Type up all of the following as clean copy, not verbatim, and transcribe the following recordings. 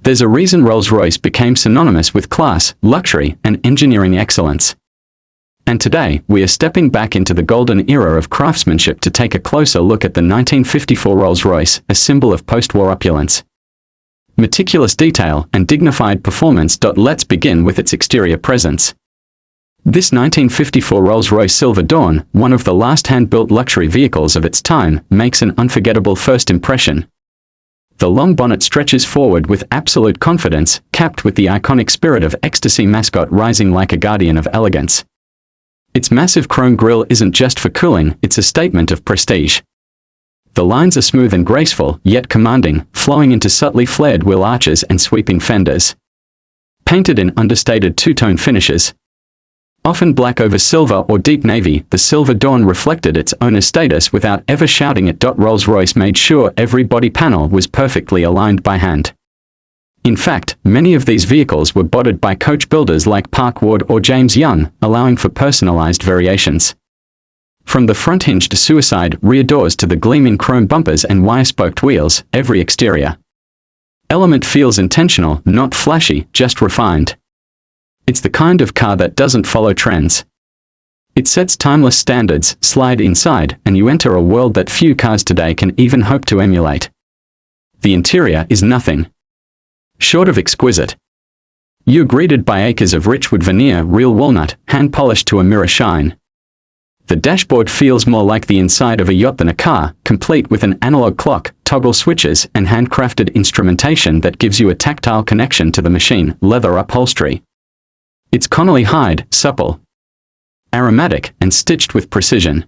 There's a reason Rolls-Royce became synonymous with class, luxury, and engineering excellence. And today, we are stepping back into the golden era of craftsmanship to take a closer look at the 1954 Rolls-Royce, a symbol of post-war opulence, meticulous detail, and dignified performance. Let's begin with its exterior presence. This 1954 Rolls-Royce Silver Dawn, one of the last hand-built luxury vehicles of its time, makes an unforgettable first impression. The long bonnet stretches forward with absolute confidence, capped with the iconic Spirit of Ecstasy mascot rising like a guardian of elegance. Its massive chrome grille isn't just for cooling, it's a statement of prestige. The lines are smooth and graceful, yet commanding, flowing into subtly flared wheel arches and sweeping fenders. Painted in understated two-tone finishes, often black over silver or deep navy, the Silver Dawn reflected its owner's status without ever shouting it. Rolls-Royce made sure every body panel was perfectly aligned by hand. In fact, many of these vehicles were bodied by coach builders like Park Ward or James Young, allowing for personalized variations. From the front-hinged suicide rear doors to the gleaming chrome bumpers and wire-spoked wheels, every exterior element feels intentional, not flashy, just refined. It's the kind of car that doesn't follow trends. It sets timeless standards. Slide inside, and you enter a world that few cars today can even hope to emulate. The interior is nothing short of exquisite. You're greeted by acres of richwood veneer, real walnut, hand-polished to a mirror shine. The dashboard feels more like the inside of a yacht than a car, complete with an analog clock, toggle switches, and handcrafted instrumentation that gives you a tactile connection to the machine. Leather upholstery. It's Connolly hide, supple, aromatic, and stitched with precision.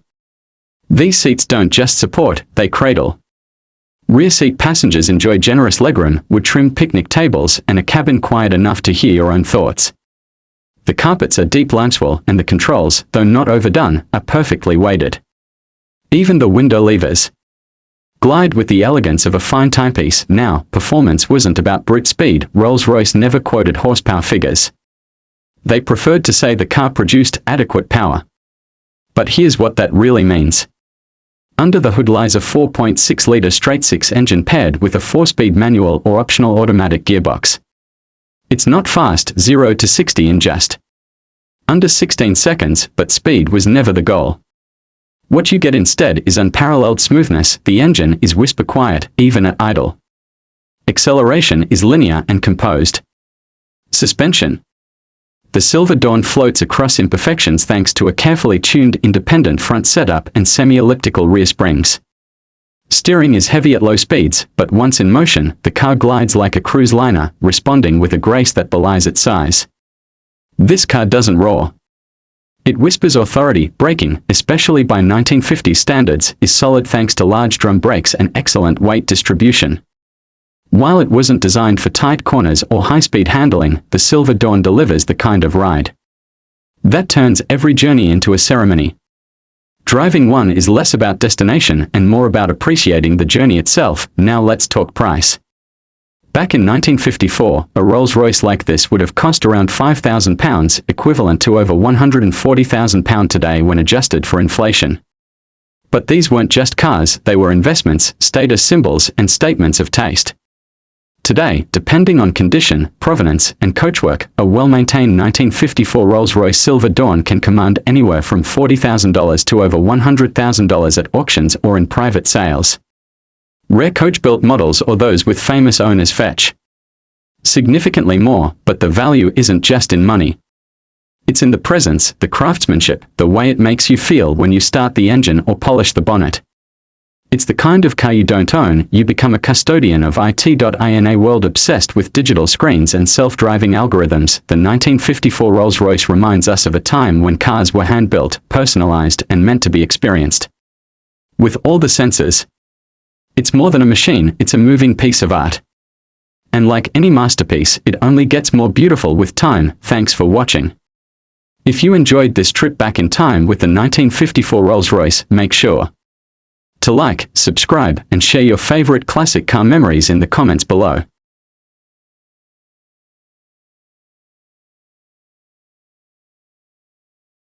These seats don't just support, they cradle. Rear seat passengers enjoy generous legroom, wood-trimmed picnic tables, and a cabin quiet enough to hear your own thoughts. The carpets are deep limeswool, and the controls, though not overdone, are perfectly weighted. Even the window levers glide with the elegance of a fine timepiece. Now, performance wasn't about brute speed. Rolls-Royce never quoted horsepower figures. They preferred to say the car produced adequate power. But here's what that really means. Under the hood lies a 4.6-litre straight-six engine paired with a 4-speed manual or optional automatic gearbox. It's not fast, 0 to 60 in just under 16 seconds, but speed was never the goal. What you get instead is unparalleled smoothness. The engine is whisper quiet, even at idle. Acceleration is linear and composed. Suspension. The Silver Dawn floats across imperfections thanks to a carefully tuned independent front setup and semi-elliptical rear springs. Steering is heavy at low speeds, but once in motion, the car glides like a cruise liner, responding with a grace that belies its size. This car doesn't roar. It whispers authority. Braking, especially by 1950s standards, is solid thanks to large drum brakes and excellent weight distribution. While it wasn't designed for tight corners or high-speed handling, the Silver Dawn delivers the kind of ride that turns every journey into a ceremony. Driving one is less about destination and more about appreciating the journey itself. Now let's talk price. Back in 1954, a Rolls-Royce like this would have cost around £5,000, equivalent to over £140,000 today when adjusted for inflation. But these weren't just cars, they were investments, status symbols, and statements of taste. Today, depending on condition, provenance, and coachwork, a well-maintained 1954 Rolls-Royce Silver Dawn can command anywhere from $40,000 to over $100,000 at auctions or in private sales. Rare coach-built models or those with famous owners fetch significantly more, but the value isn't just in money. It's in the presence, the craftsmanship, the way it makes you feel when you start the engine or polish the bonnet. It's the kind of car you don't own, you become a custodian of it. In a world obsessed with digital screens and self-driving algorithms, the 1954 Rolls-Royce reminds us of a time when cars were hand-built, personalized, and meant to be experienced with all the senses. It's more than a machine, it's a moving piece of art. And like any masterpiece, it only gets more beautiful with time. Thanks for watching. If you enjoyed this trip back in time with the 1954 Rolls-Royce, make sure to like, subscribe, and share your favorite classic car memories in the comments below.